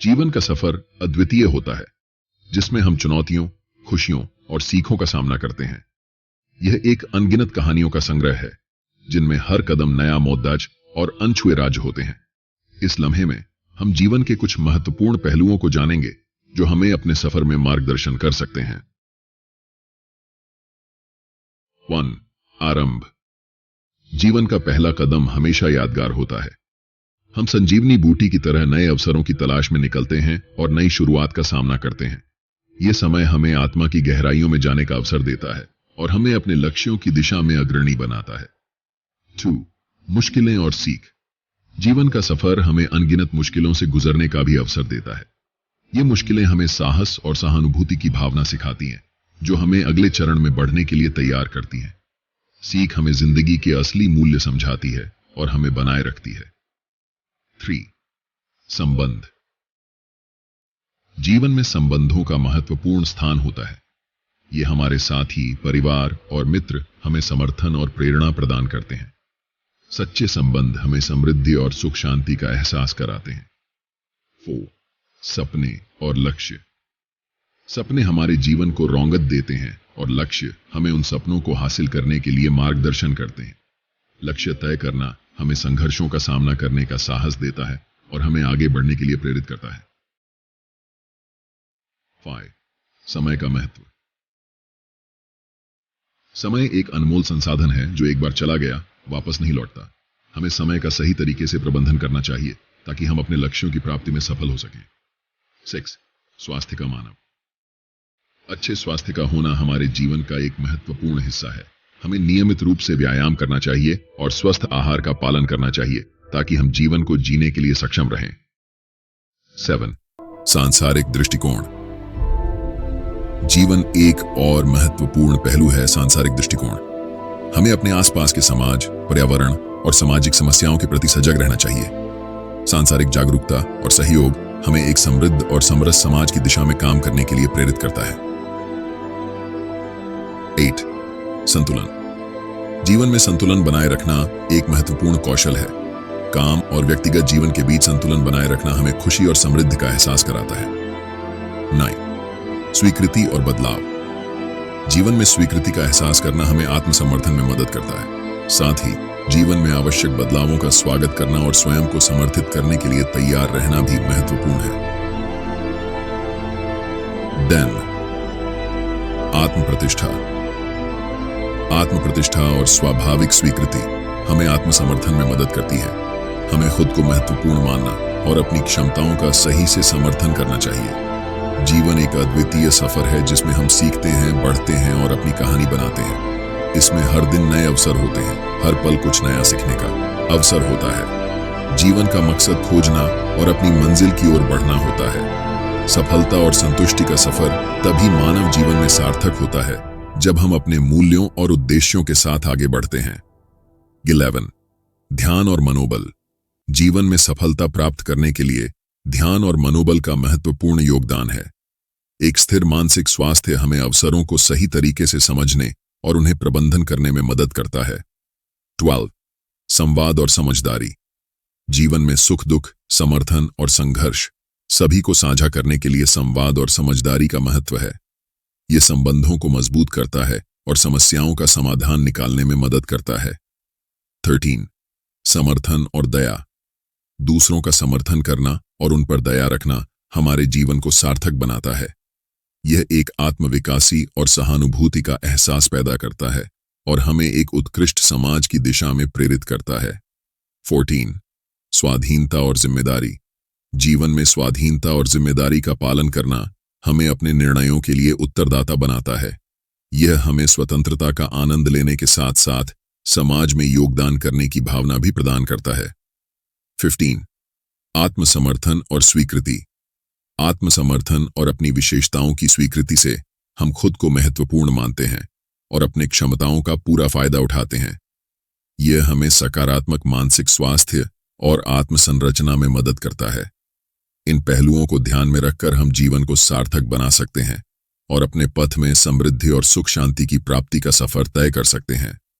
जीवन का सफर अद्वितीय होता है, जिसमें हम चुनौतियों, खुशियों और सीखों का सामना करते हैं। यह एक अनगिनत कहानियों का संग्रह है, जिनमें हर कदम नया मोहताज और अनछुए राज होते हैं। इस लम्हे में हम जीवन के कुछ महत्वपूर्ण पहलुओं को जानेंगे, जो हमें अपने सफर में मार्गदर्शन कर सकते हैं। 1. आरंभ। जीवन का पहला कदम हमेशा यादगार होता है। हम संजीवनी बूटी की तरह नए अवसरों की तलाश में निकलते हैं और नई शुरुआत का सामना करते हैं। यह समय हमें आत्मा की गहराइयों में जाने का अवसर देता है और हमें अपने लक्ष्यों की दिशा में अग्रणी बनाता है। 2. मुश्किलें और सीख। जीवन का सफर हमें अनगिनत मुश्किलों से गुजरने का भी अवसर देता है। ये मुश्किलें हमें साहस और सहानुभूति की भावना सिखाती हैं, जो हमें अगले चरण में बढ़ने के लिए तैयार करती हैं। सीख हमें जिंदगी के असली मूल्य समझाती है और हमें बनाए रखती है। 3. संबंध। जीवन में संबंधों का महत्वपूर्ण स्थान होता है। ये हमारे साथी, परिवार और मित्र हमें समर्थन और प्रेरणा प्रदान करते हैं। सच्चे संबंध हमें समृद्धि और सुख शांति का एहसास कराते हैं। 4. सपने और लक्ष्य। सपने हमारे जीवन को रौनक देते हैं और लक्ष्य हमें उन सपनों को हासिल करने के लिए मार्गदर्शन करते हैं। लक्ष्य तय करना हमें संघर्षों का सामना करने का साहस देता है और हमें आगे बढ़ने के लिए प्रेरित करता है। 5. समय का महत्व। समय एक अनमोल संसाधन है जो एक बार चला गया वापस नहीं लौटता। हमें समय का सही तरीके से प्रबंधन करना चाहिए ताकि हम अपने लक्ष्यों की प्राप्ति में सफल हो सकें। 6. स्वास्थ्य का मानव। अच्छे स्वास्थ्य का होना हमारे जीवन का एक महत्वपूर्ण हिस्सा है। हमें नियमित रूप से व्यायाम करना चाहिए और स्वस्थ आहार का पालन करना चाहिए ताकि हम जीवन को जीने के लिए सक्षम रहें। 7. सांसारिक दृष्टिकोण। जीवन एक और महत्वपूर्ण पहलू है सांसारिक दृष्टिकोण। हमें अपने आसपास के समाज, पर्यावरण और सामाजिक समस्याओं के प्रति सजग रहना चाहिए। सांसारिक जागरूकता और सहयोग हमें एक समृद्ध और समरस समाज की दिशा में काम करने के लिए प्रेरित करता है। 8. संतुलन। जीवन में संतुलन बनाए रखना एक महत्वपूर्ण कौशल है। काम और व्यक्तिगत जीवन के बीच संतुलन बनाए रखना हमें खुशी और समृद्धि का एहसास कराता है। 9. स्वीकृति और बदलाव। जीवन में स्वीकृति का एहसास करना हमें आत्मसमर्थन में मदद करता है। साथ ही जीवन में आवश्यक बदलावों का स्वागत करना और स्वयं को समर्थित करने के लिए तैयार रहना भी महत्वपूर्ण है। 10. आत्मप्रतिष्ठा। आत्मप्रतिष्ठा और स्वाभाविक स्वीकृति हमें आत्मसमर्थन में मदद करती है। हमें खुद को महत्वपूर्ण मानना और अपनी क्षमताओं का सही से समर्थन करना चाहिए। जीवन एक अद्वितीय सफर है जिसमें हम सीखते हैं, बढ़ते हैं और अपनी कहानी बनाते हैं। इसमें हर दिन नए अवसर होते हैं, हर पल कुछ नया सीखने का अवसर होता है। जीवन का मकसद खोजना और अपनी मंजिल की ओर बढ़ना होता है। सफलता और संतुष्टि का सफर तभी मानव जीवन में सार्थक होता है जब हम अपने मूल्यों और उद्देश्यों के साथ आगे बढ़ते हैं। 11. ध्यान और मनोबल। जीवन में सफलता प्राप्त करने के लिए ध्यान और मनोबल का महत्वपूर्ण योगदान है। एक स्थिर मानसिक स्वास्थ्य हमें अवसरों को सही तरीके से समझने और उन्हें प्रबंधन करने में मदद करता है। 12. संवाद और समझदारी। जीवन में सुख दुख, समर्थन और संघर्ष सभी को साझा करने के लिए संवाद और समझदारी का महत्व है। यह संबंधों को मजबूत करता है और समस्याओं का समाधान निकालने में मदद करता है। 13. समर्थन और दया। दूसरों का समर्थन करना और उन पर दया रखना हमारे जीवन को सार्थक बनाता है। यह एक आत्मविकासी और सहानुभूति का एहसास पैदा करता है और हमें एक उत्कृष्ट समाज की दिशा में प्रेरित करता है। 14. स्वाधीनता और जिम्मेदारी। जीवन में स्वाधीनता और जिम्मेदारी का पालन करना हमें अपने निर्णयों के लिए उत्तरदाता बनाता है। यह हमें स्वतंत्रता का आनंद लेने के साथ साथ समाज में योगदान करने की भावना भी प्रदान करता है। 15. आत्मसमर्थन और स्वीकृति। आत्मसमर्थन और अपनी विशेषताओं की स्वीकृति से हम खुद को महत्वपूर्ण मानते हैं और अपने क्षमताओं का पूरा फायदा उठाते हैं। यह हमें सकारात्मक मानसिक स्वास्थ्य और आत्मसंरचना में मदद करता है। इन पहलुओं को ध्यान में रखकर हम जीवन को सार्थक बना सकते हैं और अपने पथ में समृद्धि और सुख शांति की प्राप्ति का सफर तय कर सकते हैं।